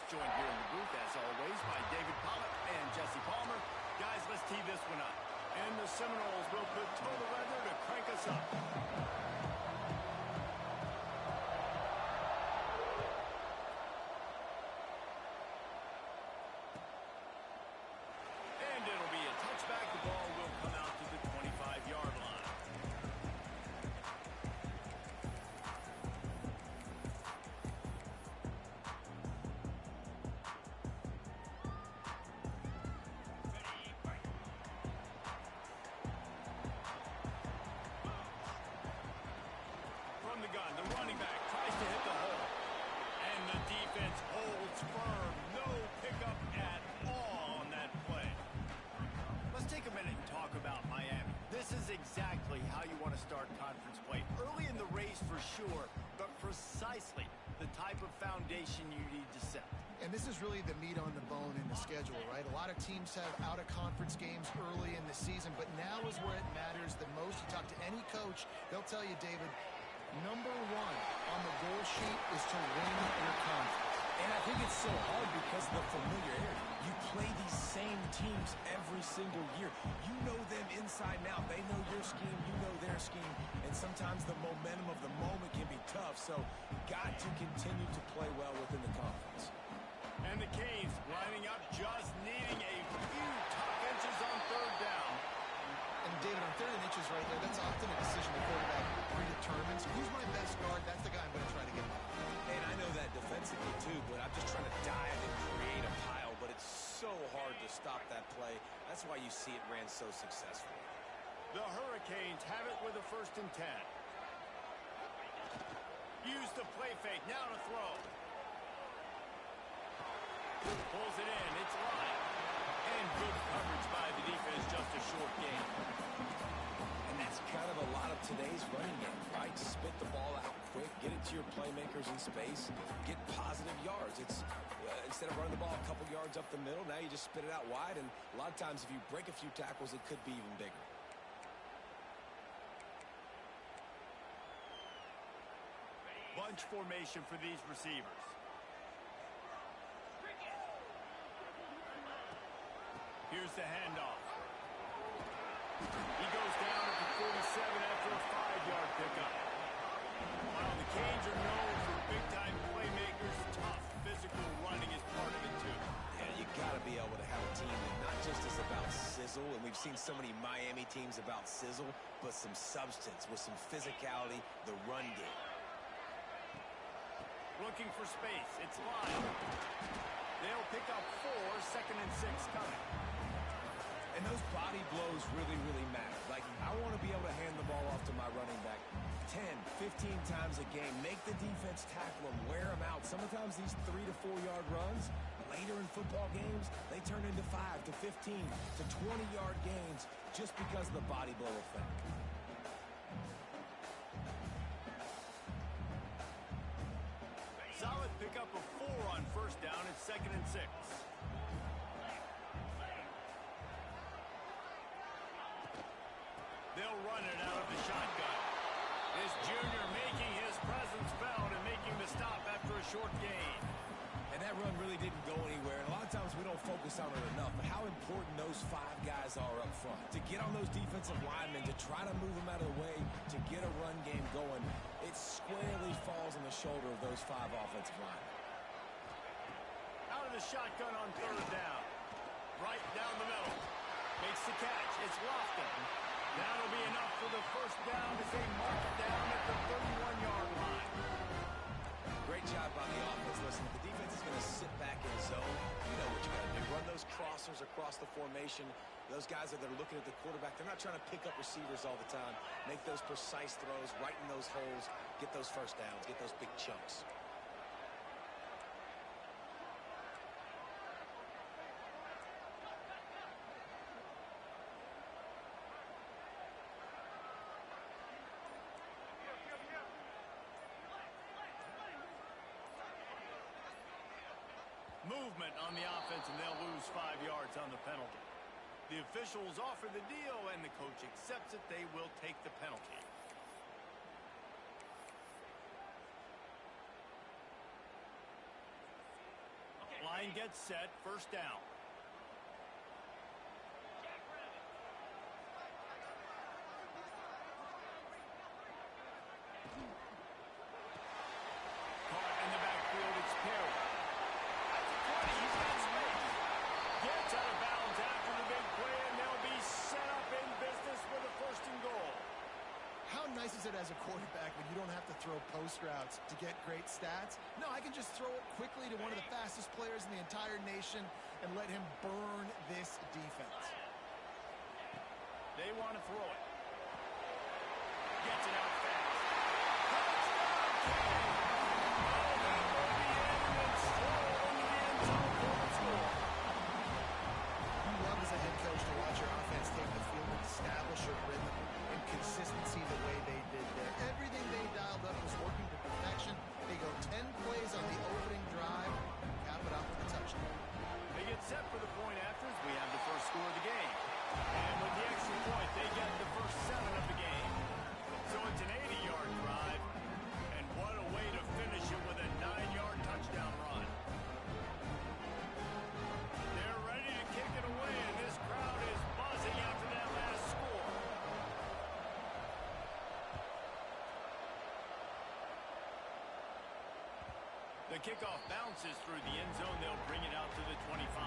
joined here in the booth, as always, by David Pollock and Jesse Palmer. Guys, let's tee this one up. And the Seminoles will put total weather to crank us up. And it'll be a touchback. The ball will come out to the 25-yard line. From the gun, the running back tries to hit the hole. And the defense holds firm. No pickup at all on that play. Let's take a minute and talk about Miami. This is exactly how you want to start conference play. Early in the race for sure, but precisely the type of foundation you need to set. And this is really the meat on the bone in the schedule, right? A lot of teams have out-of-conference games early in the season, but now is where it matters the most. You talk to any coach, they'll tell you, David, number one on the goal sheet is to win your conference. And I think it's so hard because of the familiarity. You play these same teams every single year. You know them inside and out. They know your scheme, you know their scheme, and sometimes the momentum of the moment can be tough, so got to continue to play well within the conference. And the Canes lining up, just needing a few tough inches on third down. And David, on third and inches right there, that's often a decision the quarterback predetermines. Who's my best guard? That's the guy I'm going to try to get him. And I know that defensively too, but I'm just trying to dive and create a pile, but it's so hard to stop that play. That's why you see it ran so successfully. The Hurricanes have it with a 1st and 10. Use the play fake, now to throw. Pulls it in, it's line. And good coverage by the defense, just a short gain. And that's kind of a lot of today's running game, right? Spit the ball out quick, get it to your playmakers in space, get positive yards. It's instead of running the ball a couple yards up the middle, now you just spit it out wide, and a lot of times if you break a few tackles, it could be even bigger. Bunch formation for these receivers. Here's the handoff. He goes down at the 47 after a 5-yard pickup. While the Canes are known for big-time playmakers, tough physical running is part of it too. Yeah, you got to be able to have a team that not just is about sizzle, and we've seen so many Miami teams about sizzle, but some substance with some physicality, the run game. Looking for space. It's line. They'll pick up 4, 2nd and 6 coming. And those body blows really, really matter. Like, I want to be able to hand the ball off to my running back 10, 15 times a game. Make the defense tackle them, wear them out. Sometimes these 3 to 4 yard runs, later in football games, they turn into 5 to 15 to 20-yard gains just because of the body blow effect. Solid pickup of 4 on 1st down. It's 2nd and 6. They'll run it out of the shotgun. This junior making his presence felt and making the stop after a short gain. And that run really didn't go anywhere. And a lot of times we don't focus on it enough. But how important those 5 guys are up front. To get on those defensive linemen, to try to move them out of the way, to get a run game going, it squarely falls on the shoulder of those 5 offensive linemen. Out of the shotgun on 3rd down. Right down the middle. Makes the catch. It's Lofton. That'll be enough for the 1st down as they mark it down at the 31-yard line. Great job by the offense. Listen, if the defense is going to sit back in zone, you know what you got to do. Run those crossers across the formation. Those guys that are looking at the quarterback, they're not trying to pick up receivers all the time. Make those precise throws, right in those holes, get those 1st downs, get those big chunks. Movement on the offense, and they'll lose 5 yards on the penalty. The officials offer the deal, and the coach accepts it. They will take the penalty. line gets set, first down. Caught in the backfield, it's Perry. At the 20, he's got space. Gets out of bounds after the big play, and they'll be set up in business with a first and goal. How nice is it as a quarterback when you don't have to throw post routes to get great stats? No, I can just throw it quickly to one of the fastest players in the entire nation and let him burn this defense. They want to throw it. Gets it out fast. Touchdown, King! Oh, that will be in and stroll into the end zone for the score. You love as a head coach to watch your offense take the field and establish a rhythm and consistency the way they did there. Everything they dialed up was working to perfection. They go 10 plays on the opening drive, cap it off with a touchdown. They get set for the point afters. We have the first score of the game. And with the extra point, they get the first 7 of the game. So it's an 80-yard drive. And what a way to finish it with a 9-yard touchdown run. They're ready to kick it away, and this crowd is buzzing after that last score. The kickoff bounces through the end zone. They'll bring it out to the 25.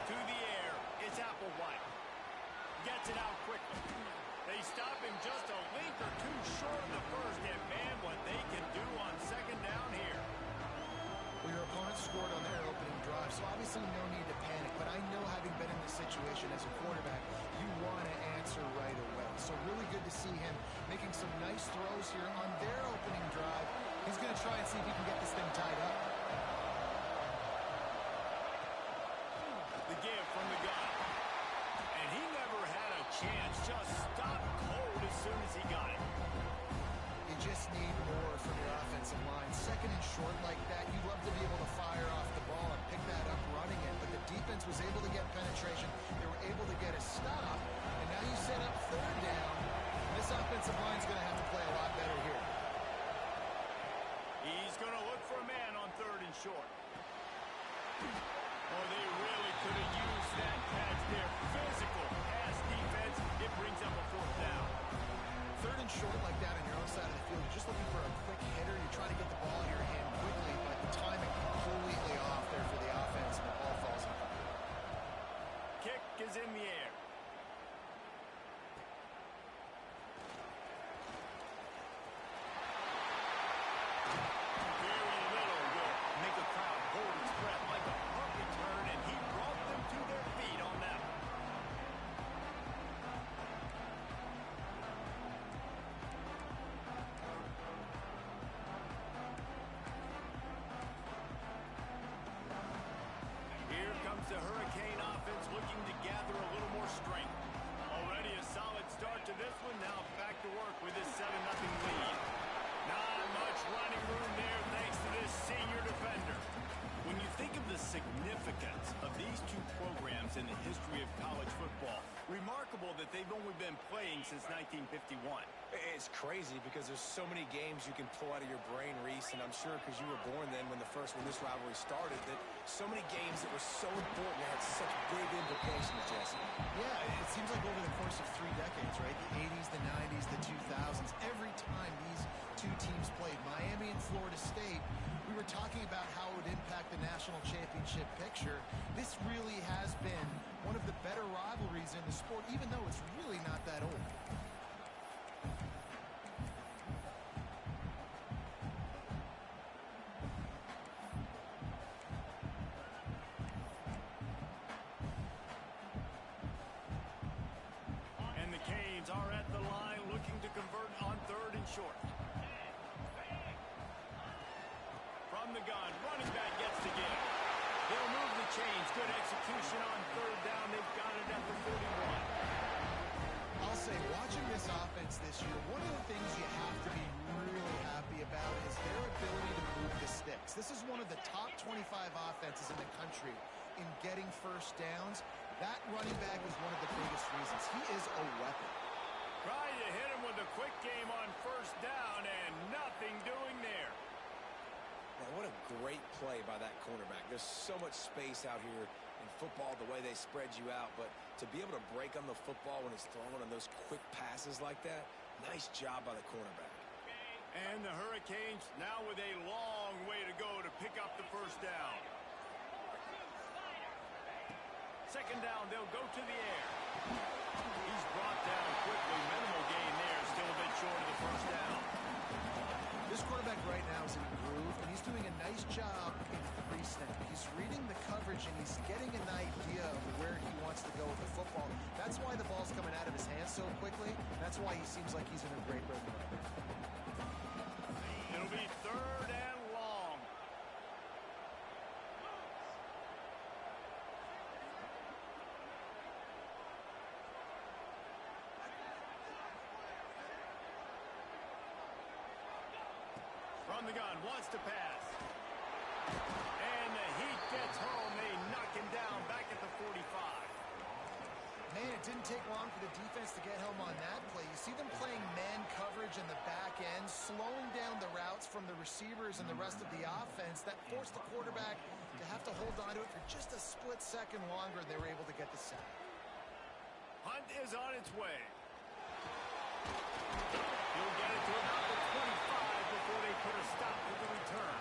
To the air, it's Applewhite. Gets it out quickly. They stop him just a link or two short of the first, and man, what they can do on second down here. Well, your opponent scored on their opening drive, so obviously no need to panic, but I know having been in this situation as a quarterback, you want to answer right away. So really good to see him making some nice throws here on their opening drive. He's going to try and see if he can get this thing tied up. The give from the gun. And he never had a chance. Just stopped cold as soon as he got it. You just need more from your offensive line. Second and short like that, you'd love to be able to fire off the ball and pick that up running it. But the defense was able to get penetration. They were able to get a stop. And now you set up third down. This offensive line's going to have to play a lot better here. He's going to look for a man on third and short. Oh, they really could have used that catch there. Physical pass defense. It brings up a fourth down. Third and short like that on your own side of the field, you're just looking for a quick hitter. You're trying to get the ball in your hand quickly, but the timing completely off there for the offense, and the ball falls in. Kick is in the air. Very little will make a crowd hold its breath like a punt return, and he brought them to their feet on that one. Here comes the Hurricane offense looking to gather a little more strength. Already a solid start to this one. Now back to work with this 7-0 lead. Not much running room there thanks to this senior defender. When you think of the significance of these two programs in the history of college football, remarkable that they've only been playing since 1951. It's crazy because there's so many games you can pull out of your brain, Reese, and I'm sure because you were born then when this rivalry started, that so many games that were so important and had such big implications, Jesse. Yeah, it seems like over the course of 3 decades, right? The 80s, the 90s, the 2000s, every time these two teams played, Miami and Florida State, we were talking about how it would impact the national championship picture. This really has been one of the better rivalries in the sport, even though it's really not that old. And the Canes are at the line looking to convert on third and short. From the gun, running back gets the give. They'll move the chains. Good execution on third down. They've got it at the 41. I'll say, watching this offense this year, one of the things you have to be really happy about is their ability to move the sticks. This is one of the top 25 offenses in the country in getting first downs. That running back is one of the biggest reasons. He is a weapon. Trying to hit him with a quick game on first down and nothing doing there. Man, what a great play by that cornerback. There's so much space out here in football, the way they spread you out, but to be able to break on the football when it's thrown on those quick passes like that, nice job by the cornerback. And the Hurricanes now with a long way to go to pick up the first down. Second down, they'll go to the air. He's brought down quickly. Minimal gain there, still a bit short of the first down. This quarterback right now is in a groove, and he's doing a nice job in pre-snap. He's reading the coverage, and he's getting an idea of where he wants to go with the football. That's why the ball's coming out of his hands so quickly. That's why he seems like he's in a great rhythm right now. It'll be third and long. From the gun, wants to pass. And the heat gets home. They knock him down back at the 45. Man, it didn't take long for the defense to get home on that play. You see them playing man coverage in the back end, slowing down the routes from the receivers and the rest of the offense. That forced the quarterback to have to hold on to it for just a split second longer, and they were able to get the sack. Hunt is on its way. He'll get it to about the 25 before they put a stop to the return.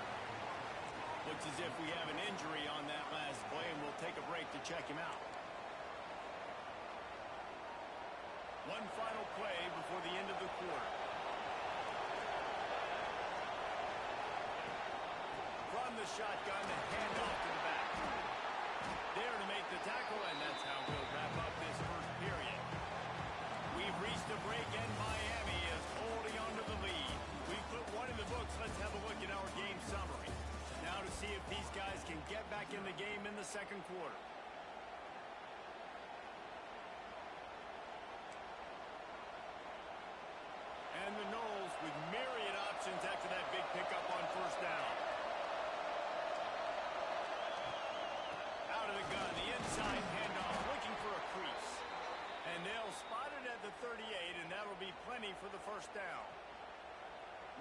Looks as if we have an injury on that last play, and we'll take a break to check him out. One final play before the end of the quarter. From the shotgun, the handoff to the back. There to make the tackle, and that's how we'll wrap up this first period. We've reached a break, and Miami is holding on to the lead. We've put one in the books. Let's have a look at our game summary. Now to see if these guys can get back in the game in the second quarter. And the Noles with myriad options after that big pickup on first down. Out of the gun, the inside handoff, looking for a crease. And they'll spot it at the 38, and that'll be plenty for the first down.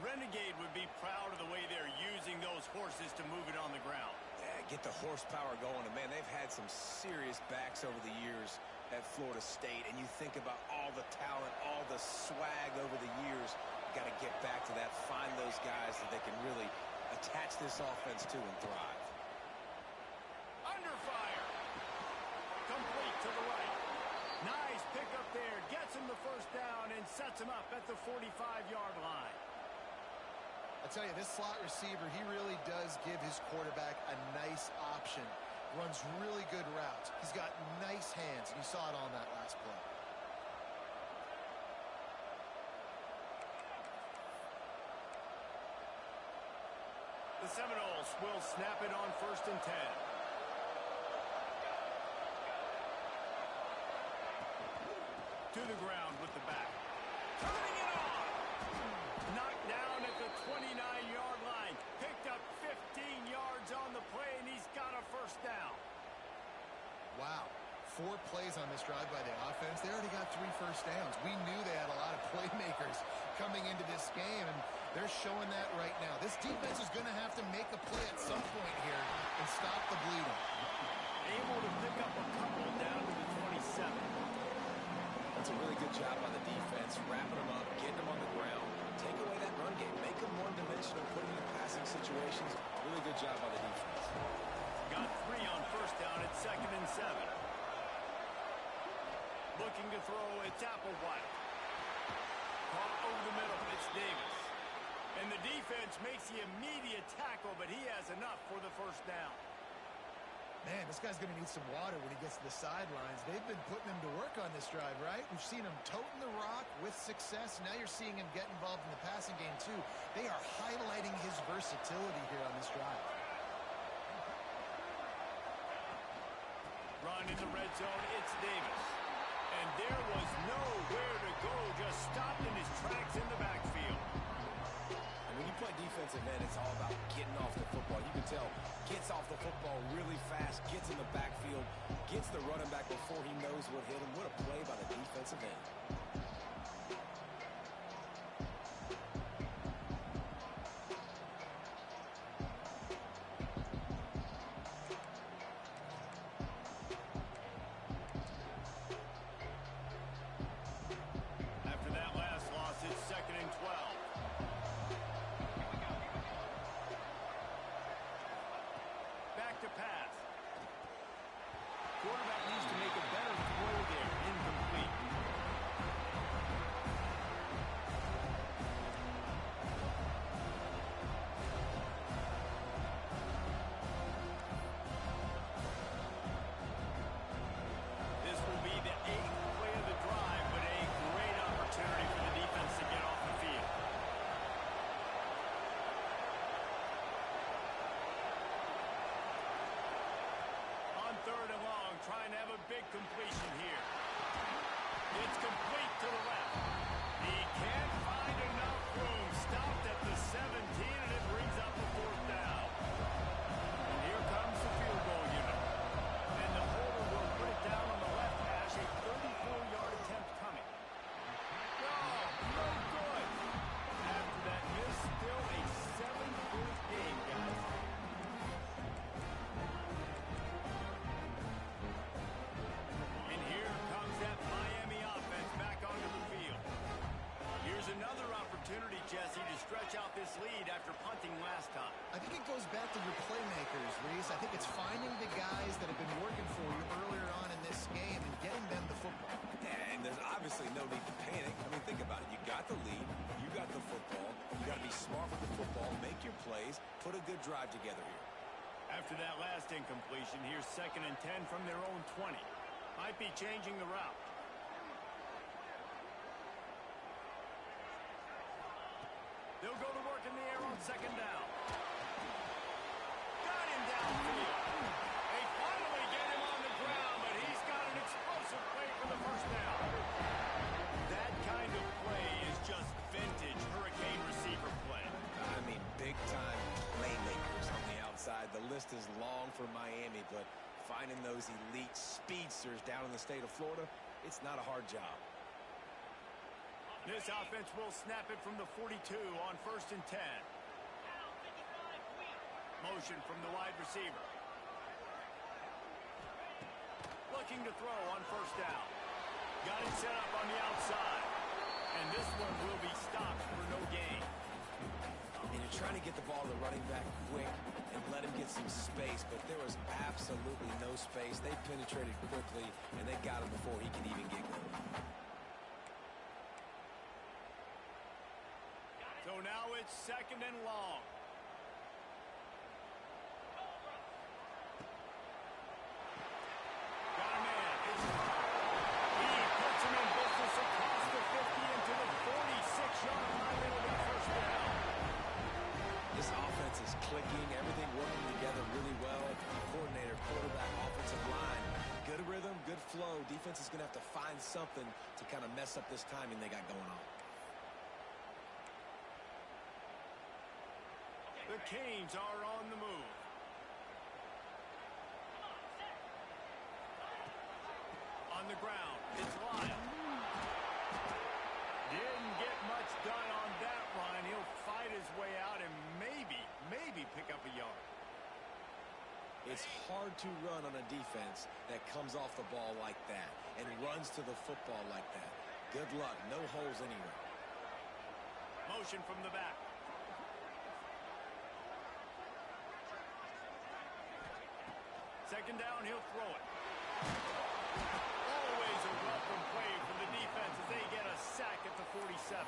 Renegade would be proud of the way they're using those horses to move it on the ground. Yeah, get the horsepower going. And, man, they've had some serious backs over the years at Florida State, and you think about all the talent, all the swag over the years. Got to get back to that, find those guys that they can really attach this offense to and thrive. Under fire. Complete to the right. Nice pickup there. Gets him the first down and sets him up at the 45-yard line. I tell you, this slot receiver, he really does give his quarterback a nice option. Runs really good routes. He's got nice hands, and you saw it on that last play. The Seminoles will snap it on 1st and 10. To the ground with the back. Turning it on! Knocked down at the 29-yard line. Picked up 15 yards on the play, and he's got a first down. Wow. 4 plays on this drive by the offense. They already got 3 first downs. We knew they had a lot of playmakers coming into this game, and they're showing that right now. This defense is going to have to make a play at some point here and stop the bleeding. Able to pick up a couple down to the 27. That's a really good job by the defense, wrapping them up, getting them on the ground, take away that run game, make them one-dimensional, put them in passing situations. Really good job by the defense. Got 3 on first down at 2nd and 7. Looking to throw, it's Applewhite. Caught over the middle, it's Davis. And the defense makes the immediate tackle, but he has enough for the first down. Man, this guy's going to need some water when he gets to the sidelines. They've been putting him to work on this drive, right? We've seen him toting the rock with success. Now you're seeing him get involved in the passing game, too. They are highlighting his versatility here on this drive. Run in the red zone, it's Davis. And there was nowhere to go, just stopped in his tracks in the backfield. And when you play defensive end, it's all about getting off the football. You can tell, gets off the football really fast, gets in the backfield, gets the running back before he knows what hit him. What a play by the defensive end. After that last loss, it's 2nd and 12. Back to pass. Quarterback needs to make a better throw there. Incomplete. This will be the 8th play of the drive, but a great opportunity for the defense to get off the field. On 3rd and long, trying to have a big completion here. It's complete to the left. He can't find enough room. Stopped at the 17, and it brings up the 4th down. And here comes the field goal unit. And the holder will put it down on the left hash. A 34-yard attempt coming. No good. After that miss, still a 7-point game, guys. And here comes that Miami offense back onto the field. Here's another opportunity, Jesse, to stretch out this lead after punting last time. I think it goes back to your playmakers, Reese. I think it's finding the guys that have been working for you earlier on in this game and getting them the football. Yeah, and there's obviously no need to panic. I mean, think about it. You got the lead. You got the football. You got to be smart with the football. Make your plays. Put a good drive together here. After that last incompletion, here's 2nd and 10 from their own 20. Might be changing the route. They'll go to work in the air on 2nd down. Got him downfield. They finally get him on the ground, but he's got an explosive play for the 1st down. That kind of play is just vintage Hurricane receiver play. I mean, big-time playmakers on the outside. The list is long for Miami, but finding those elite speedsters down in the state of Florida, it's not a hard job. This offense will snap it from the 42 on 1st and 10. Motion from the wide receiver. Looking to throw on 1st down. Got it set up on the outside. And this one will be stopped for no gain. And you're trying to get the ball to the running back quick and let him get some space, but there was absolutely no space. They penetrated quickly, and they got him before he could even get going. So now it's 2nd and long. Got a man. He puts him in business across the 50 into the 46-yard line. It'll be 1st down. This offense is clicking, everything working together really well. Coordinator, quarterback, offensive line. Good rhythm, good flow. Defense is going to have to find something to kind of mess up this timing they got going on. The Canes are on the move. On the ground, it's Lyle. Didn't get much done on that run. He'll fight his way out and maybe pick up a yard. It's hard to run on a defense that comes off the ball like that and runs to the football like that. Good luck. No holes anywhere. Motion from the back. Second down, he'll throw it. Always a welcome play for the defense as they get a sack at the 47.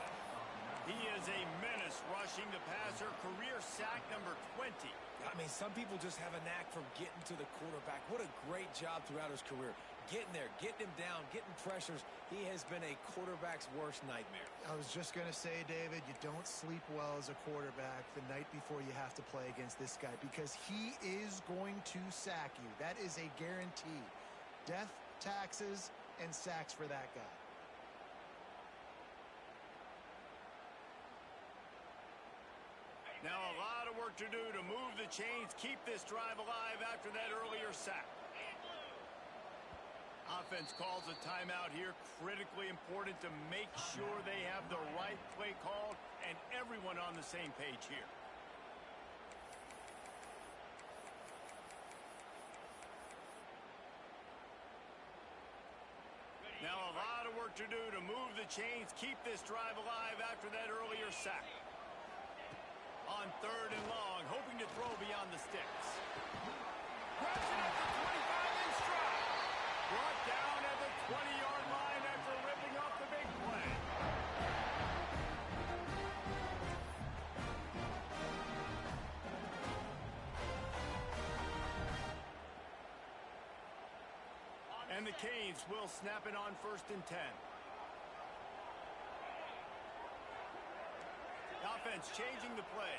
He is a menace rushing the passer. Career sack number 20. I mean, some people just have a knack for getting to the quarterback. What a great job throughout his career. Getting there, getting him down, getting pressures. He has been a quarterback's worst nightmare. I was just going to say, David, you don't sleep well as a quarterback the night before you have to play against this guy because he is going to sack you. That is a guarantee. Death, taxes, and sacks for that guy. Now a lot of work to do to move the chains, keep this drive alive after that earlier sack. Offense calls a timeout here. Critically important to make sure they have the right play called and everyone on the same page here. Now a lot of work to do to move the chains, keep this drive alive after that earlier sack. On 3rd and long, hoping to throw beyond the sticks. Grabs it at the 25-inch stride. Brought down at the 20-yard line after ripping off the big play. And the Canes will snap it on 1st and 10. Offense changing the play.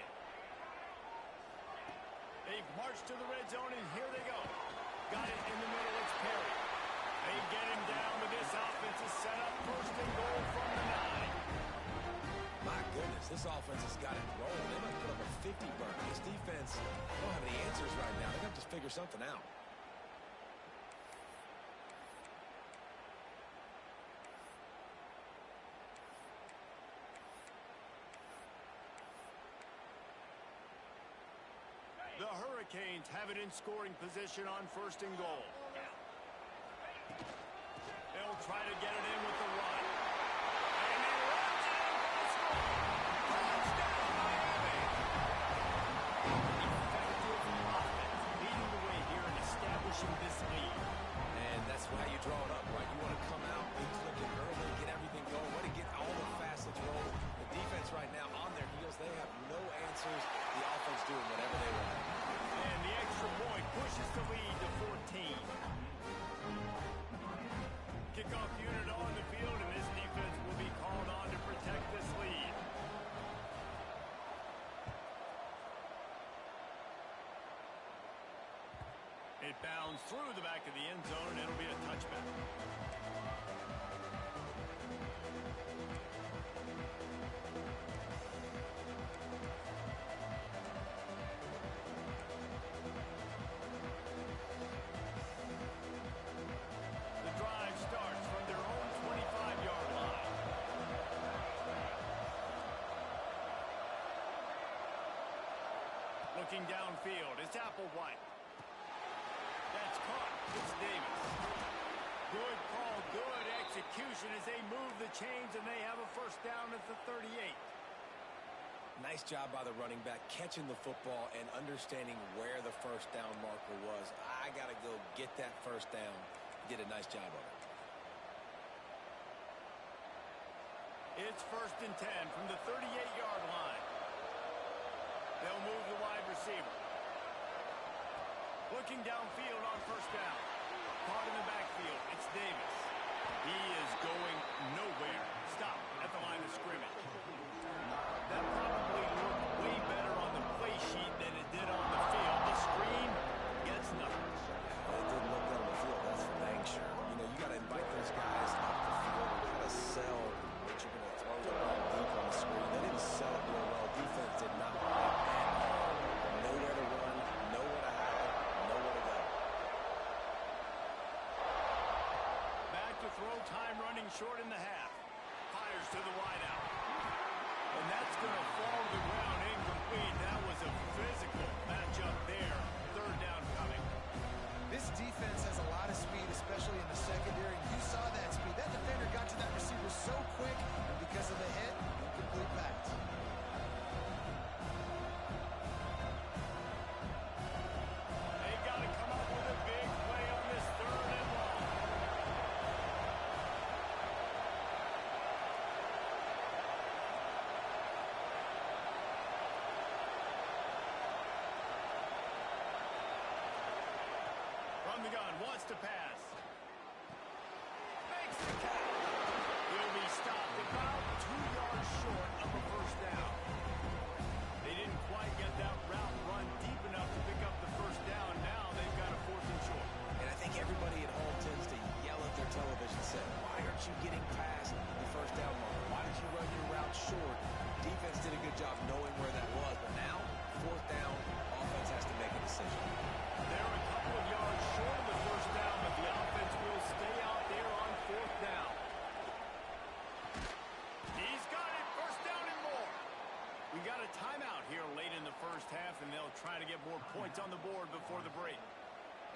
They've marched to the red zone, and here they go. Got it in the middle. It's Perry. They get him down, but this offense is set up 1st and goal from the 9. My goodness, this offense has got it rolling. They might put up a 50 burn. This defense don't have any answers right now. They're going to have to figure something out. The Hurricanes have it in scoring position on 1st and goal. They'll try to get it in with the run. And he runs it in for the score. Touchdown, Miami! Effective offense leading the way here and establishing this lead. And that's why you draw it up, right? You want to come out, be clicking early, get everything going, want to get all the facets rolling. The defense right now on their heels, they have no answers. The offense doing whatever they want. And the extra point pushes the lead to 14. Kickoff unit on the field, and this defense will be called on to protect this lead. It bounds through the back of the end zone, and it'll be a touchback. The drive starts from their own 25-yard line. Looking downfield, it's Applewhite. That's caught. It's Davis. Good call, good execution as they move the chains, and they have a 1st down at the 38. Nice job by the running back, catching the football and understanding where the 1st down marker was. I got to go get that 1st down. Did a nice job of it. It's 1st and 10 from the 38-yard line. They'll move the wide receiver. Looking downfield on 1st down. Caught in the backfield. It's Davis. He is going nowhere. Stop at the line of scrimmage. That probably looked way better on the play sheet than it did on the field. The screen gets nothing. It didn't look good on the field, that's for dang sure. You know, you got to invite those guys off the field and kind of sell what you're going to throw the ball deep on the screen. They didn't sell it real well. Defense did not like that. Nowhere to run, nowhere to hide, nowhere to go. Back to throw, time running short in the half. Fires to the wideout. And that's going to fall to the ground incomplete. That was a physical matchup there. 3rd down coming. This defense has a lot of speed, especially in the secondary. You saw that speed. That defender got to that receiver so quick, and because of the hit, incomplete pass. They got to come up with a big play on this 3rd and long. From the gun, wants to pass. Makes the catch. He'll be stopped about 2 yards short of a 1st down. They didn't quite get that route run deep enough to pick up the 1st down. Now they've got a 4th and short. And I think everybody at home tends to yell at their television set trying to get more points on the board before the break.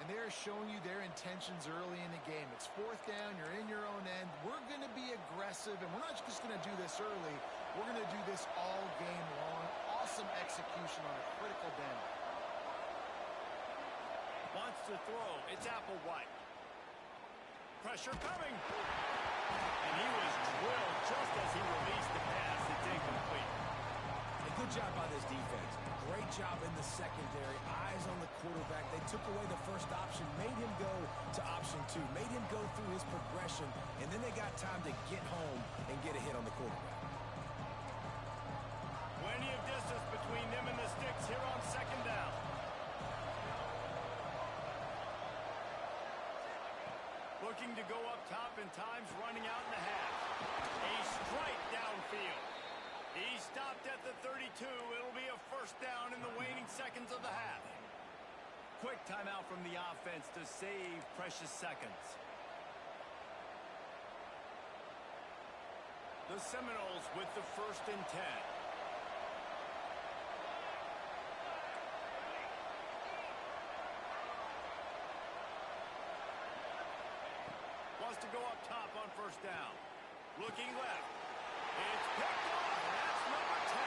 And they're showing you their intentions early in the game. It's fourth down. You're in your own end. We're going to be aggressive, and we're not just going to do this early. We're going to do this all game long. Awesome execution on a critical down. Wants to throw. It's Applewhite. Pressure coming. And he was drilled just as he released the pass. It's incomplete. A good job by this defense. Great job in the secondary. Eyes on the quarterback. They took away the first option, made him go to option 2, made him go through his progression, and then they got time to get home and get a hit on the quarterback. Plenty of distance between them and the sticks here on second down. Looking to go up top and time's running out in the half. A strike downfield. He stopped at the 32. It'll be a first down in the waning seconds of the half. Quick timeout from the offense to save precious seconds. The Seminoles with the 1st and 10. Wants to go up top on first down. Looking left. It's picked off. That's number 10.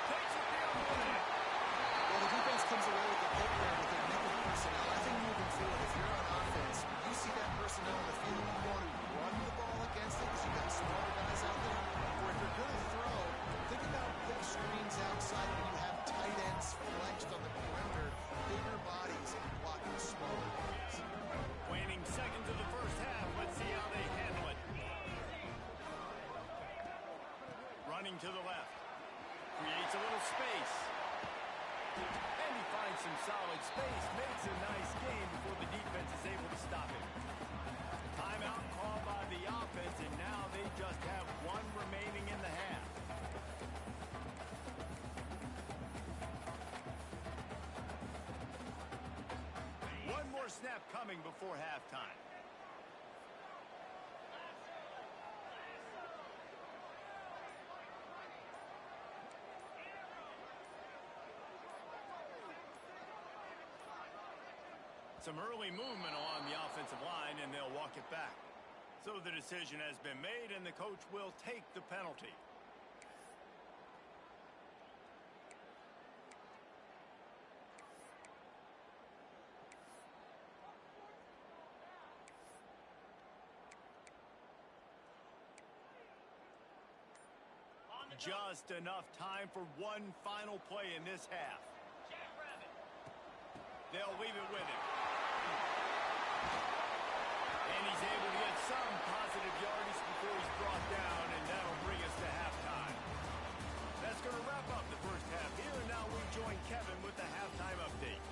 Takes it the other way. Well, the defense comes away with the pick there with their nickel personnel. I think moving forward, if you're on offense, you see that personnel on the field, you want to run the ball against it because you've got smaller guys out there. Or if you're going to throw, think about quick screens outside when you have tight ends flexed on the perimeter, bigger bodies blocking smaller guys. Waning seconds of the first half. Let's see how they handle it. Running to the left. Creates a little space. And he finds some solid space. Makes a nice game before the defense is able to stop him. Timeout called by the offense, and now they just have one remaining in the half. One more snap coming before halftime. Some early movement along the offensive line, and they'll walk it back. So the decision has been made, and the coach will take the penalty. Just enough time for one final play in this half. They'll leave it with him. And he's able to get some positive yardage before he's brought down, and that'll bring us to halftime. That's going to wrap up the first half here, and now we join Kevin with the halftime update.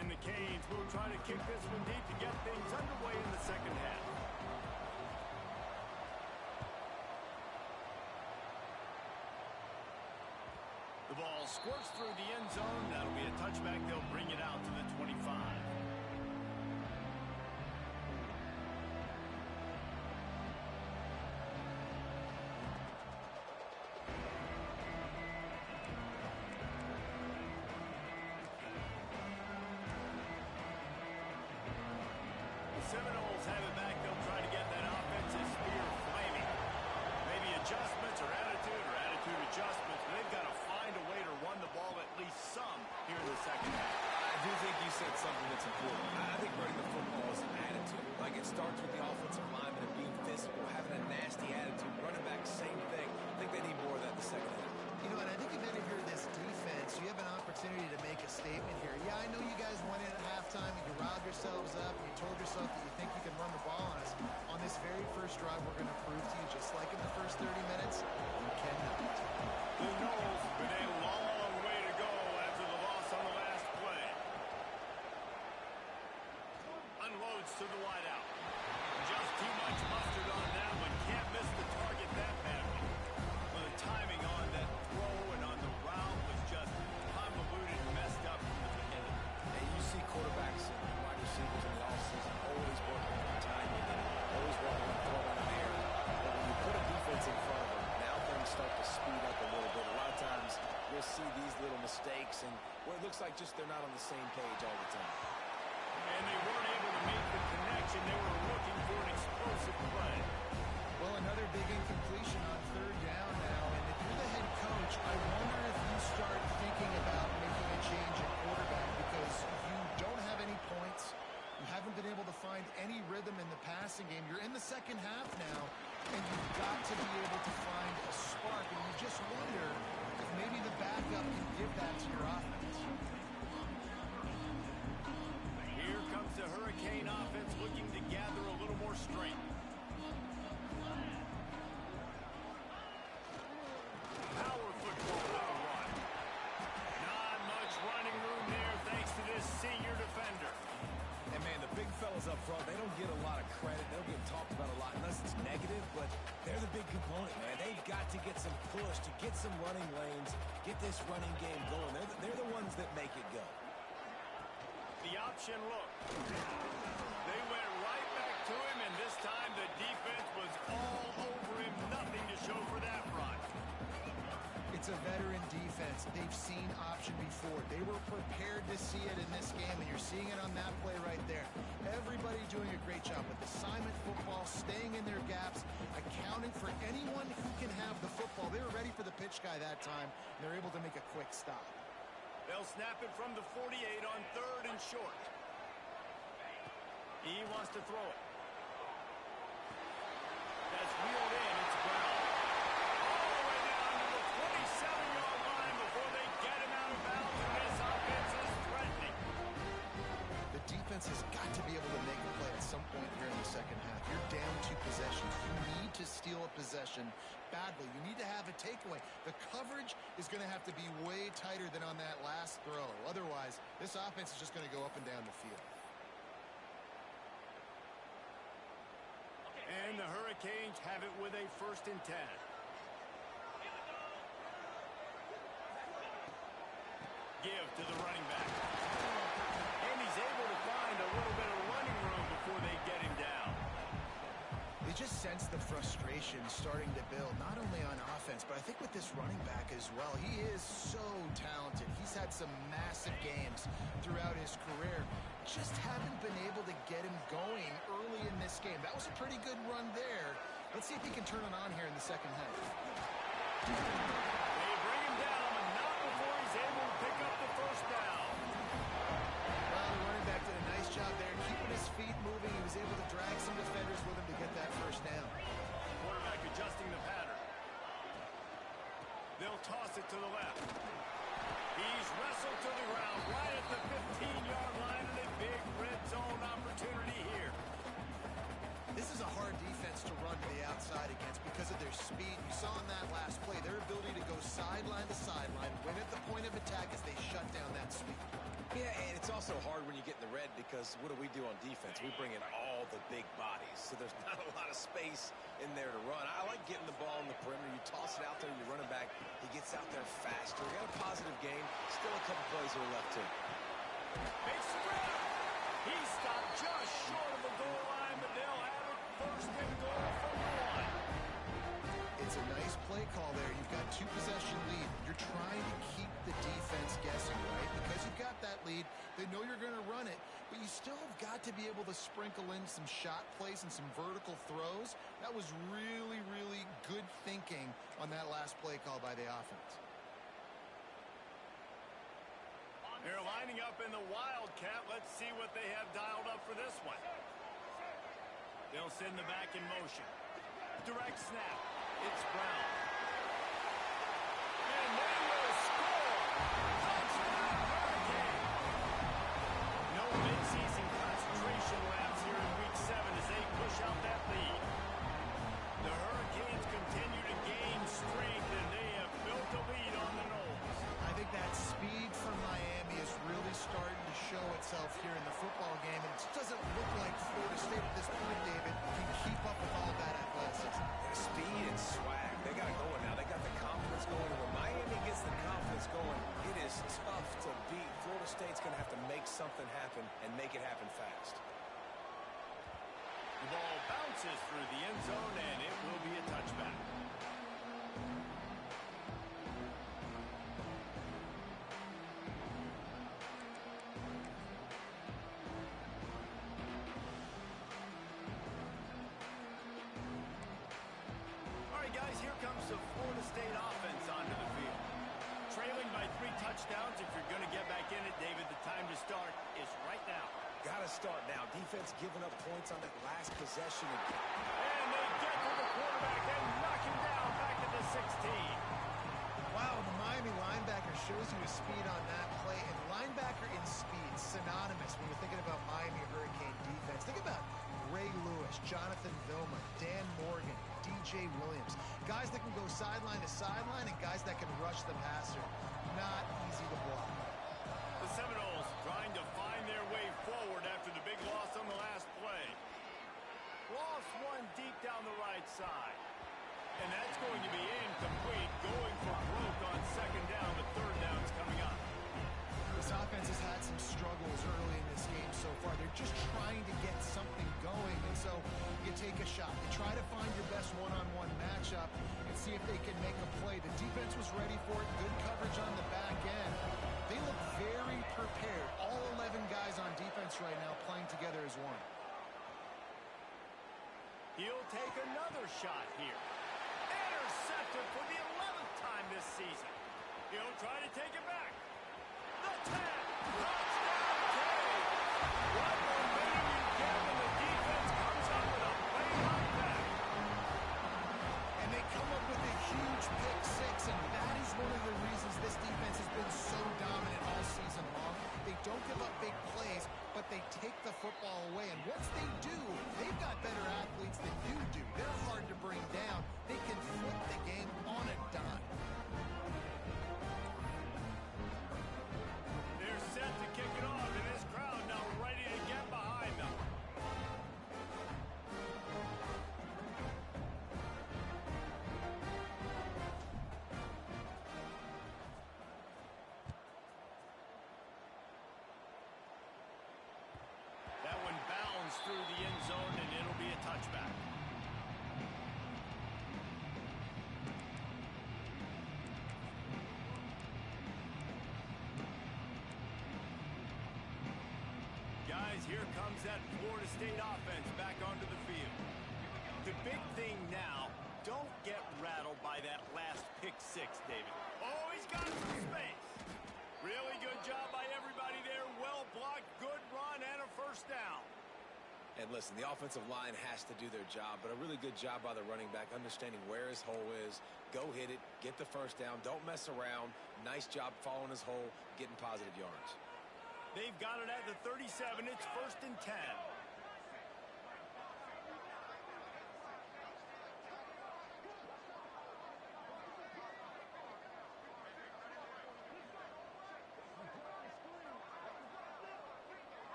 And the Canes will try to kick this one deep to get things underway in the second half. The ball squirts through the end zone. That'll be a touchback. They'll bring it out to the 25. The Seminoles have it back. They'll try to get that offensive spear flaming. Maybe adjustments or attitude adjustments. But they've got to find a way to run the ball at least some here in the second half. I do think you said something that's important. I think running the football is an attitude. Like, it starts with the offensive lineman and being physical, having a nasty attitude. Running back, same thing. I think they need more of that in the second half. You know, and I think if any of you are this defense, you have an opportunity to make a statement here. Yeah, I know you guys went in at halftime and you riled yourselves up and you told yourself that you think you can run the ball on us. On this very first drive, we're going to prove to you, just like in the first 30 minutes, you cannot. The Noles with a long way to go after the loss on the last play. Unloads to the wideout. Just too much mustard on that one. Can't miss the target that badly. Well, the timing on that throw and on the route was just convoluted and messed up from the beginning. And you see quarterbacks and wide receivers in the offseason always working on timing and always working on throwing in the air. But when you put a defense in front of them, now things start to speed up a little bit. A lot of times, you'll you'll see these little mistakes and where it looks like just they're not on the same page all the time. And they weren't able to make the connection. They were looking for an explosive play. Well, another big incompletion on third down now. And if you're the head coach, I wonder if you start thinking about making a change at quarterback because you don't have any points. You haven't been able to find any rhythm in the passing game. You're in the second half now, and you've got to be able to find a spark. And you just wonder if maybe the backup can give that to your offense. Here comes the Hurricane offense looking to gather a little more strength. Power football with the run. Not much running room there thanks to this senior defender. And, man, the big fellas up front, they don't get a lot of credit. They don't get talked about a lot unless it's negative, but they're the big component, man. They've got to get some push, to get some running lanes, get this running game going. They're the ones that make it go. The option look. They went right back to him, and this time the defense was all over him. Nothing to show for that run. It's a veteran defense. They've seen option before. They were prepared to see it in this game, and you're seeing it on that play right there. Everybody doing a great job with assignment football, staying in their gaps, accounting for anyone who can have the football. They were ready for the pitch guy that time, and they're able to make a quick stop. They'll snap it from the 48 on third and short. He wants to throw it. That's wheeled in. It's Brown. All the way down to the 27-yard line before they get him out of bounds, and this offense is threatening. The defense has got to be able to make a play at some point here in the second half. You're down 2 possessions. You need to steal a possession badly. You need to have a takeaway. The coverage is going to have to be way tighter than on that last throw. Otherwise, this offense is just going to go up and down the field. And the Hurricanes have it with a 1st and 10. Give to the running back. And he's able to find a little bit of running room before they get him down. You just sense the frustration starting to build, not only on offense, but I think with this running back as well. He is so talented. He's had some massive games throughout his career. Just haven't been able to get him going early in this game. That was a pretty good run there. Let's see if he can turn it on here in the second half. They bring him down, but not before he's able to pick up the 1st down. Well, the running back did a nice job there, keeping his feet moving. He was able to drag some defenders with him to get that 1st down. Quarterback adjusting the pattern. They'll toss it to the left. He's wrestled to the ground right at the 15-yard line, and a big red zone opportunity here. This is a hard defense to run to the outside against because of their speed. You saw in that last play their ability to go sideline to sideline, win at the point of attack as they shut down that speed. Yeah, and it's also hard when you get in the red because what do we do on defense? We bring in all the big bodies, so there's not a lot of space in there to run. I like getting the ball in the perimeter. You toss it out there, you run it back. He gets out there faster. He got a positive game. Still a couple plays here left, too. Big spread. He stopped just short of the goal line, but they'll have it 1st and goal from the 1. It's a nice play call there. You've got 2 possession lead. You're trying to keep the defense guessing, right? Because you've got that lead, they know you're going to run it, but you still have got to be able to sprinkle in some shot plays and some vertical throws. That was really, really good thinking on that last play call by the offense. They're lining up in the Wildcat. Let's see what they have dialed up for this one. They'll send the back in motion. Direct snap. It's Brown. And they will score. Touchdown, Hurricane. No midseason concentration laps here in Week 7 as they push out that lead. The Hurricanes continue to gain strength, and they have built a lead on the Noles. I think that speed from Miami is really starting to show itself here in the football game. And it just doesn't look like Florida State at this point, David, can keep up with all that athleticism. Speed and swag. They got it going now. They got the confidence going. And when Miami gets the confidence going, it is tough to beat. Florida State's going to have to make something happen and make it happen fast. The ball bounces through the end zone, and it will be a touchback. comes the Florida State offense onto the field. Trailing by 3 touchdowns. If you're going to get back in it, David, the time to start is right now. Gotta start now. Defense giving up points on that last possession. And they get to the quarterback and knock him down back at the 16. Wow, the Miami linebacker shows you his speed on that play. And linebacker in speed, synonymous when you're thinking about Miami Hurricane defense. Think about Ray Lewis, Jonathan Vilma, Dan Morgan, DJ Williams. Guys that can go sideline to sideline and guys that can rush the passer. Not easy to block. The Seminoles trying to find their way forward after the big loss on the last play. Lost one deep down the right side. And that's going to be incomplete, going for broke on second down. The third down's coming up. This offense has had some struggles early in this game so far. They're just trying to get something going, and so you take a shot. You try to find your best one-on-one matchup and see if they can make a play. The defense was ready for it. Good coverage on the back end. They look very prepared. All 11 guys on defense right now playing together as one. He'll take another shot here. Intercepted for the 11th time this season. He'll try to take it back. The 10. Touchdown, Cade. What momentum you get when the defense comes up with a play like that. And they come up with a huge pick six, and that is one of the reasons this defense has been so dominant all season long. They don't give up big plays, but they take the football away. And once they do, they've got better athletes than you do. They're hard to bring down. They can flip the game on a dime. They're set to kick it off, and this crowd now ready to get behind them. That one bounds through the end zone, and it'll be a touchback. Guys, here comes that Florida State offense back onto the field. The big thing now, don't get rattled by that last pick six, David. Oh, he's got some space. Really good job by everybody there. Well blocked, good run, and a first down. And listen, the offensive line has to do their job, but a really good job by the running back, understanding where his hole is. Go hit it, get the first down, don't mess around. Nice job following his hole, getting positive yards. They've got it at the 37. It's 1st and 10.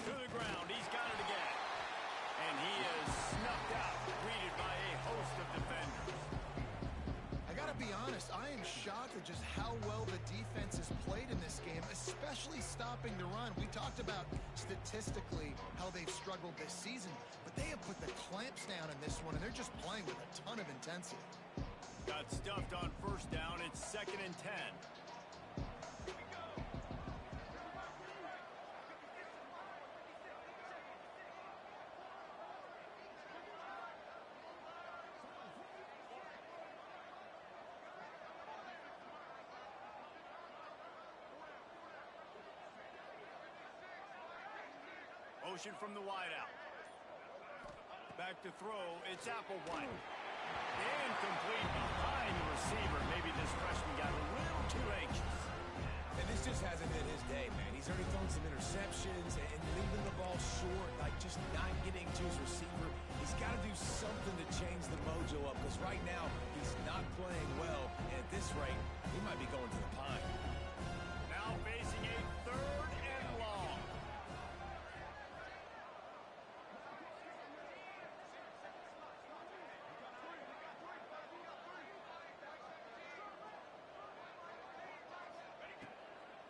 To the ground. He's got it again. And he is snuffed out, greeted by a host of defenders. I got to be honest, I am shocked at just how well the defense has played in this game, especially stopping the run. We talked about statistically how they've struggled this season, but they have put the clamps down in this one, and they're just playing with a ton of intensity. Got stuffed on first down. It's 2nd and 10. Motion from the wideout. Back to throw. It's Applewhite. Incomplete behind the receiver. Maybe this freshman got a little too anxious. And this just hasn't been his day, man. He's already thrown some interceptions and leaving the ball short, like just not getting to his receiver. He's got to do something to change the mojo up, because right now he's not playing well. And at this rate, he might be going to the pine. Now facing a 3rd and long.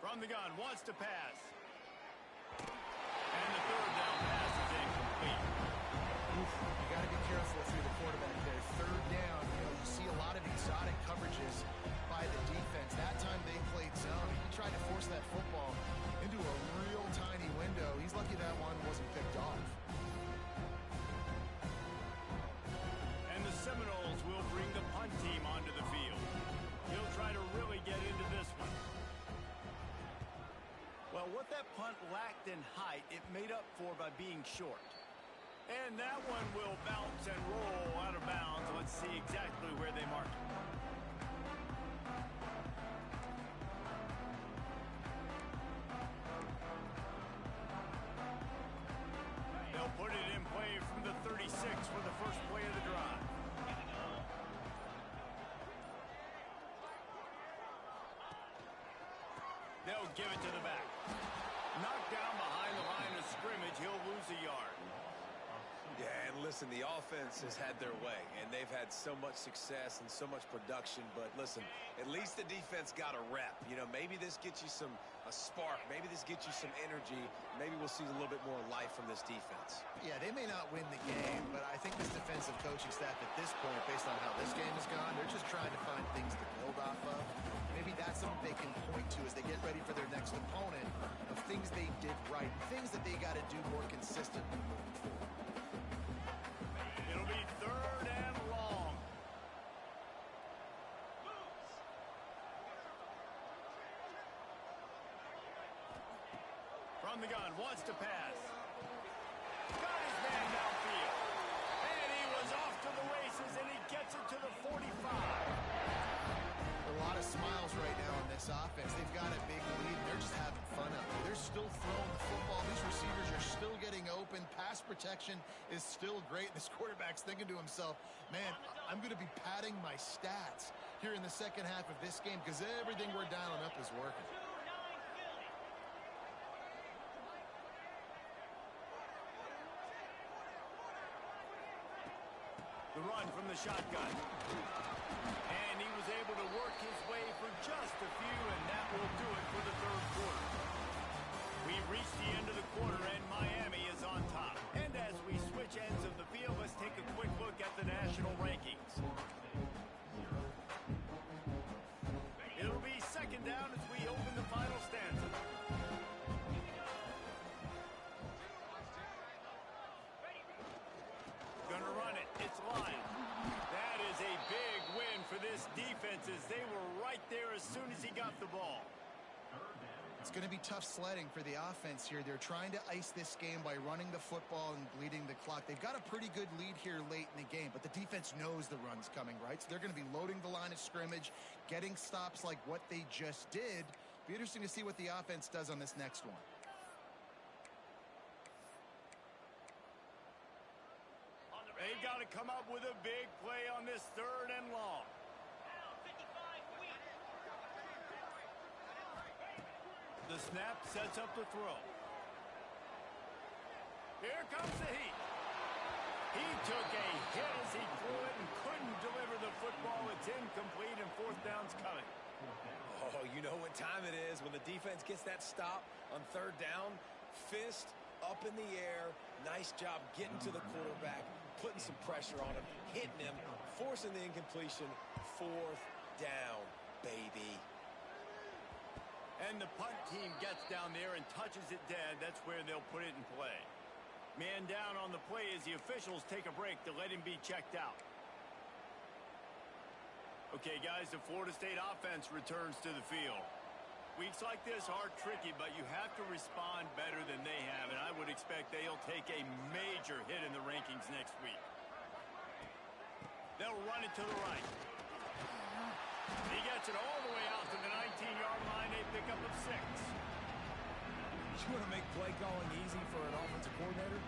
From the gun, wants to pass. And the 3rd down pass is incomplete. You got to be careful if you're the quarterback there. 3rd down, you see a lot of exotic coverages by the defense. That time they played zone. He tried to force that football into a in height it made up for by being short. And that one will bounce and roll out of bounds. Let's see exactly where they mark it. They'll put it in play from the 36 for the first play of the drive. They'll give it to the back. Knocked down behind the line of scrimmage. He'll lose a yard. Yeah, and listen, the offense has had their way, and they've had so much success and so much production. But listen, at least the defense got a rep. You know, maybe this gets you a spark. Maybe this gets you some energy. Maybe we'll see a little bit more life from this defense. Yeah, they may not win the game, but I think this defensive coaching staff at this point, based on how this game has gone, they're just trying to find things to build off of. Maybe that's something they can point to as they get ready for their next opponent of things they did right, things that they got to do more consistently moving forward. It'll be 3rd and long. From the gun, wants to pass. Got his man downfield. And he was off to the races, and he gets it to the 45. A lot of smiles right now in this offense. They've got a big lead, and they're just having fun out there. They're still throwing the football. These receivers are still getting open. Pass protection is still great. This quarterback's thinking to himself, man, I'm going to be padding my stats here in the second half of this game because everything we're dialing up is working. The run from the shotgun. And he was able to work his way for just a few, and that will do it for the 3rd quarter. We've reached the end of the quarter, and Miami is on top. And as we switch ends of the field, let's take a quick look at the national rankings. It'll be 2nd down as we open the final stanza. Gonna run it. It's Lyon. That is a big win for this defense as they were right there as soon as he got the ball. It's going to be tough sledding for the offense here. They're trying to ice this game by running the football and bleeding the clock. They've got a pretty good lead here late in the game, but the defense knows the run's coming, right? So they're going to be loading the line of scrimmage, getting stops like what they just did. Be interesting to see what the offense does on this next one. They've got to come up with a big play on this 3rd and long. The snap sets up the throw. Here comes the heat. He took a hit as he threw it and couldn't deliver the football. It's incomplete and 4th down's coming. Oh, you know what time it is when the defense gets that stop on 3rd down. Fist up in the air. Nice job getting to the quarterback, putting some pressure on him, hitting him, forcing the incompletion. 4th down, baby. And the punt team gets down there and touches it dead. That's where they'll put it in play. Man down on the play as the officials take a break to let him be checked out. Okay, guys, the Florida State offense returns to the field. Weeks like this are tricky, but you have to respond better than they have, and I would expect they'll take a major hit in the rankings next week. They'll run it to the right. He gets it all the way out to the 19-yard line, a pickup of 6. You want to make play calling easy for an offensive coordinator?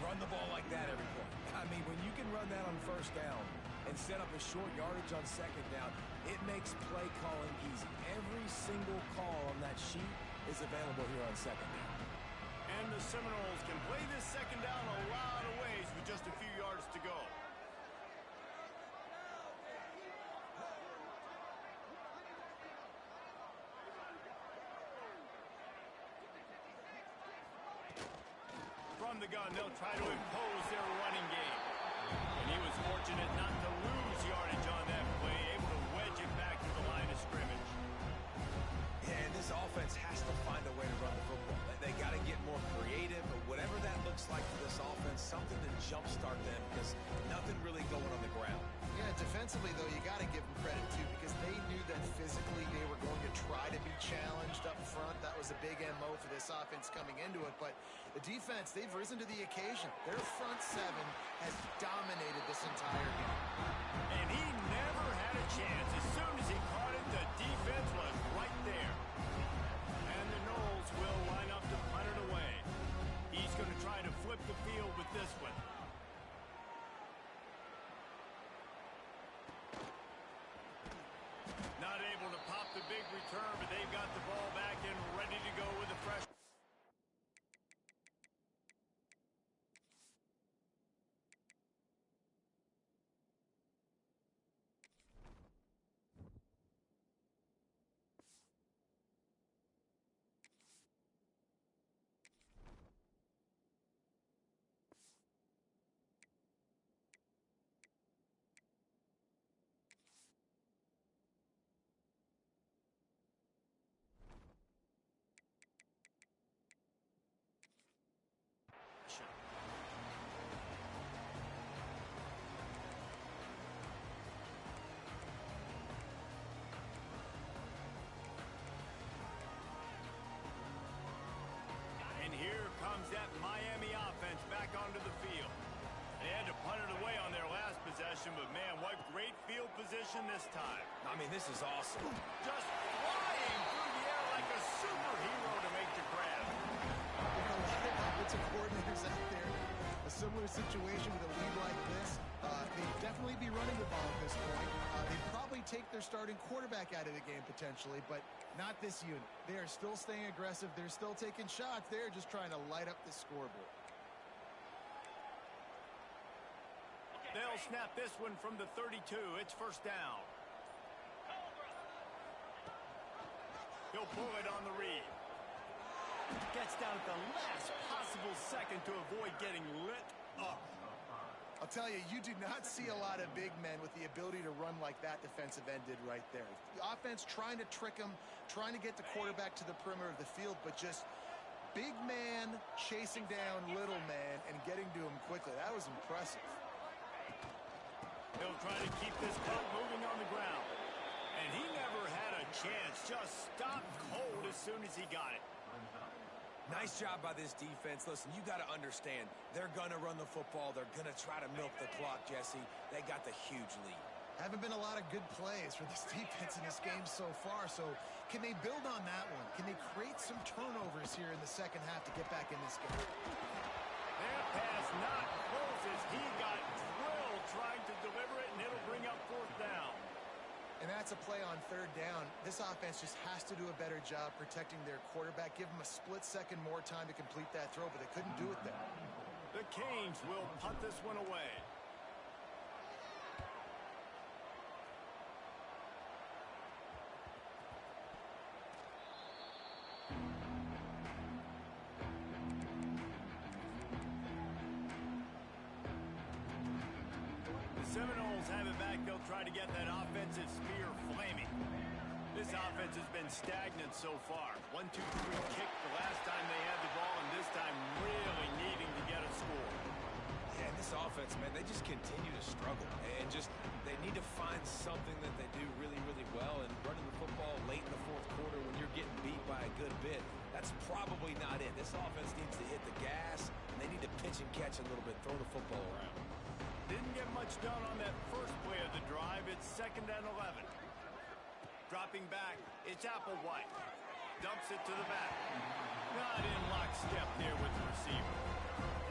Run the ball like that every play. I mean, when you can run that on 1st down and set up a short yardage on 2nd down, it makes play calling easy. Every single call on that sheet is available here on 2nd down. And the Seminoles can play this 2nd down a lot of ways with just a few yards to go. From the gun, they'll try to impose their running game. And he was fortunate not to lose yardage on that play, able to wedge it back to the line of scrimmage. Yeah, and this offense has to find a way to run the football. They got to get more creative, but whatever that looks like for this offense, something to jumpstart them because nothing really going on the ground. Yeah, defensively, though, you got to give them credit, too, because they knew that physically they were going to try to be challenged up front. That was a big MO for this offense coming into it. But the defense, they've risen to the occasion. Their front seven has dominated this entire game. And he never had a chance. As soon as he caught it, the defense was right there. And the Noles will line up to punt it away. He's going to try to flip the field with this one. Not able to pop the big return, but they've got the ball back and ready to go with a fresh. And here comes that Miami offense back onto the field. They had to punt it away on their last possession, but man, what great field position this time. I mean, this is awesome. Just flying through the air like a superhero to make the grab. There are a lot of offensive coordinators out there. A similar situation with a lead like this. They'd definitely be running the ball at this point. They'd probably take their starting quarterback out of the game potentially, but not this unit. They are still staying aggressive. They're still taking shots. They're just trying to light up the scoreboard. They'll snap this one from the 32. It's first down. He'll pull it on the read. Gets down at the last possible second to avoid getting lit up. I'll tell you, you do not see a lot of big men with the ability to run like that defensive end did right there. The offense trying to trick him, trying to get the quarterback to the perimeter of the field, but just big man chasing down little man and getting to him quickly. That was impressive. He'll try to keep this puck moving on the ground. And he never had a chance. Just stopped cold as soon as he got it. Nice job by this defense. Listen, you got to understand, they're going to run the football. They're going to try to milk the clock, Jesse. They got the huge lead. Haven't been a lot of good plays for this defense in this game so far, so can they build on that one? Can they create some turnovers here in the second half to get back in this game? That pass not close as he got drilled trying to deliver it, and it'll bring up fourth down. And that's a play on third down. This offense just has to do a better job protecting their quarterback. Give them a split second more time to complete that throw, but they couldn't do it there. The Canes will punt this one away. Seminoles have it back. They'll try to get that offensive spear flaming. This offense has been stagnant so far. 1-2-3 kick the last time they had the ball, and this time really needing to get a score. Yeah, this offense, man, they just continue to struggle. And they need to find something that they do really, really well. And running the football late in the fourth quarter when you're getting beat by a good bit, that's probably not it. This offense needs to hit the gas, and they need to pitch and catch a little bit, throw the football around. Didn't get much done on that first play of the drive. It's 2nd and 11. Dropping back, it's Applewhite. Dumps it to the back. Not in lockstep there with the receiver.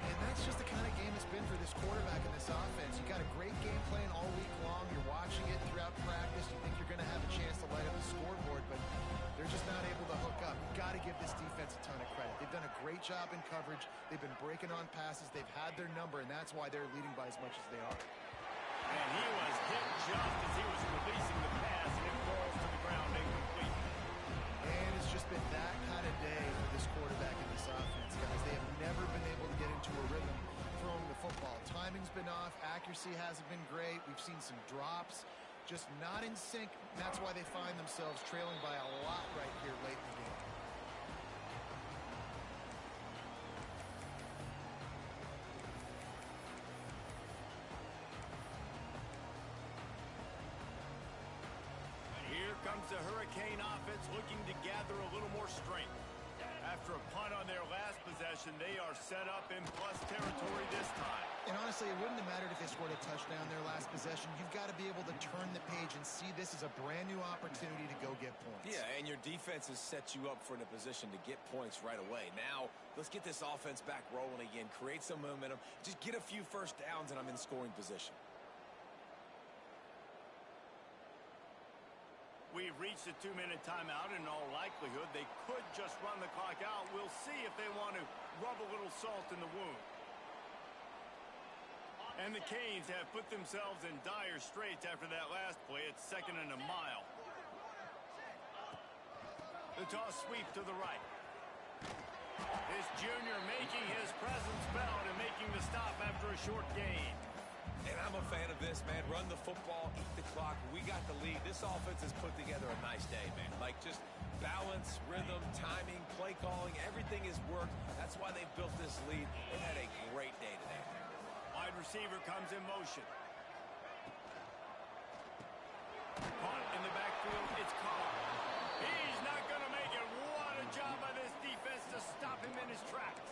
And that's just the kind of game it's been for this quarterback and this offense. You got a great game plan all week long. You're watching it throughout practice. You think you're going to have a chance to light up the scoreboard, but they're just not able to hook up. You've got to give this defense a ton of credit. They've done a great job in coverage. They've been breaking on passes. They've had their number, and that's why they're leading by as much as they are. And he was hit just as he was releasing the pass, and it falls to the ground incomplete. And it's just been that kind of day for this quarterback and this offense, guys. They have never been able to get into a rhythm throwing the football. Timing's been off. Accuracy hasn't been great. We've seen some drops. Just not in sync. That's why they find themselves trailing by a lot right here late in the game. Hurricane offense looking to gather a little more strength. After a punt on their last possession, they are set up in plus territory this time. And honestly, it wouldn't have mattered if they scored a touchdown their last possession. You've got to be able to turn the page and see this as a brand new opportunity to go get points. Yeah, and your defense has set you up for a position to get points right away. Now, let's get this offense back rolling again, create some momentum, just get a few first downs, and I'm in scoring position. We've reached a 2-minute timeout. In all likelihood, they could just run the clock out. We'll see if they want to rub a little salt in the wound. And the Canes have put themselves in dire straits after that last play. It's 2nd and a mile. The toss sweep to the right. This junior making his presence felt and making the stop after a short gain. And I'm a fan of this, man. Run the football, eat the clock. We got the lead. This offense has put together a nice day, man. Like, just balance, rhythm, timing, play calling, everything has worked. That's why they've built this lead. They've had a great day today. Wide receiver comes in motion. Caught in the backfield. It's caught. He's not going to make it. What a job by this defense to stop him in his tracks.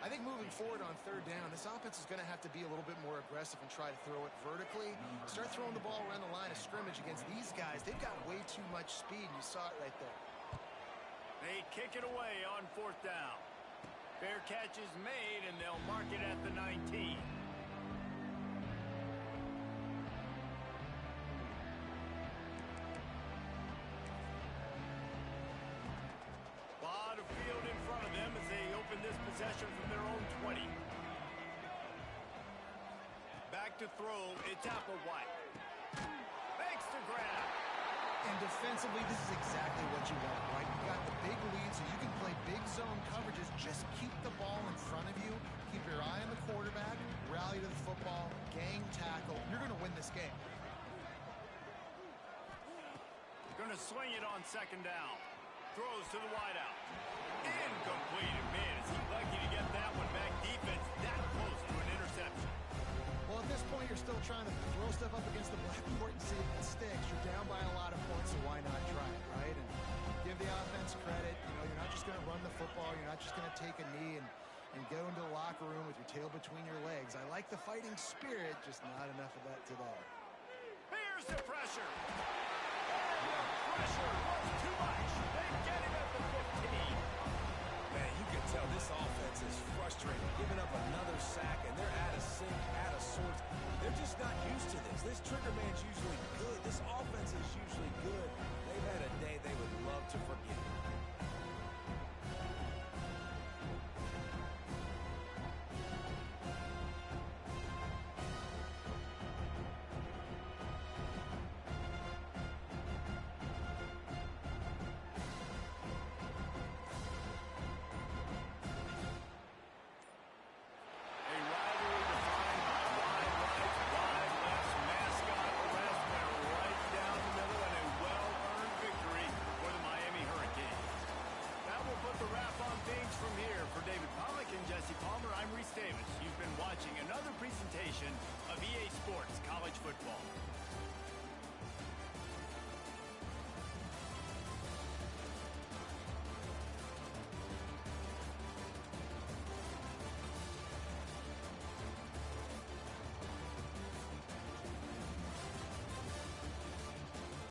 I think moving forward on 3rd down, this offense is going to have to be a little bit more aggressive and try to throw it vertically. Start throwing the ball around the line of scrimmage against these guys. They've got way too much speed, and you saw it right there. They kick it away on 4th down. Fair catch is made, and they'll mark it at the 19. Lot of field in front of them as they open this possession from their own 20. Back to throw. It's Applewhite. Makes the grab. And defensively, this is exactly what you want, right? You got the big lead, so you can play big zone coverages. Just keep the ball in front of you. Keep your eye on the quarterback. Rally to the football. Gang tackle. You're going to win this game. Going to swing it on 2nd down. Throws to the wideout. Incomplete. Man, is he lucky to get that one back. Defense that close to an interception. Well, at this point, you're still trying to throw stuff up against the blackboard and see if it sticks. You're down by a lot of points, so why not try it, right? And give the offense credit. You know, you're not just going to run the football. You're not just going to take a knee and go into the locker room with your tail between your legs. I like the fighting spirit, just not enough of that today. Here's the pressure. Pressure was too much. They get him at the 15. Man, you can tell this offense is frustrated, giving up another sack, and they're out of sync, out of sorts. They're just not used to this. This trigger man's usually good. This offense is usually good. They've had a day they would love to forget. You've been watching another presentation of EA Sports College Football.